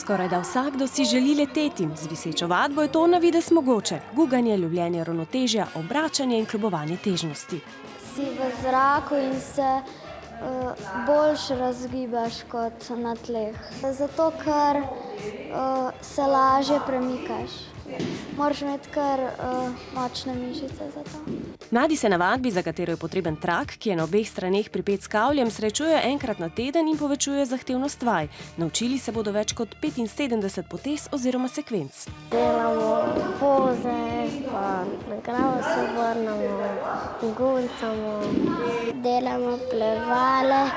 Skorajda vsakdo si želi leteti. Z visečo vadbo je to na videz mogoče. Guganje, lovljenje ravnotežja, obračanje in kljubovanje težnosti. Si v zraku in se boljš razgibaš kot na tleh. Zato, ker se lažje premikaš. Moraš imeti kar močne mišice za to. Mladi se na vadbi, za katero je potreben trak, ki je na obeh straneh pripet s kavljem, srečujejo enkrat na teden in povečujejo zahtevnost vaj. Naučili se bodo več kot 75 potez oziroma sekvenc. Delamo poze, pa na glavo se obrnemo, guncamo. Delamo plevale,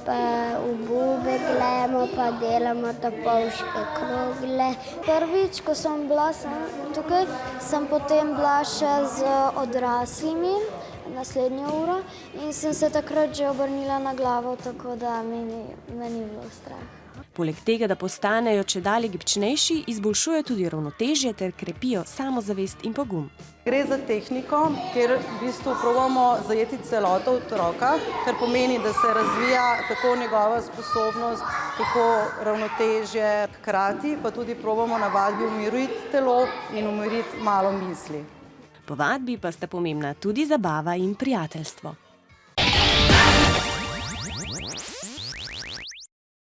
pa v bube gledamo, pa delamo topovške krogle. Prvič, ko sem bila tukaj, sem potem bila še z odraslimi naslednjo uro in sem se takrat že obrnila na glavo, tako da me ni bilo strah. Poleg tega, da postanejo čedalje gibčnejši, izboljšuje tudi ravnotežje ter krepijo samozavest in pogum. Gre za tehniko, kjer v bistvu probamo zajeti celoto otroka, kar pomeni, da se razvija tako njegova sposobnost, tako ravnotežje, hkrati pa tudi probamo na vadbi umiriti telo in umiriti malo misli. Po vadbi pa sta pomembna tudi zabava in prijateljstvo.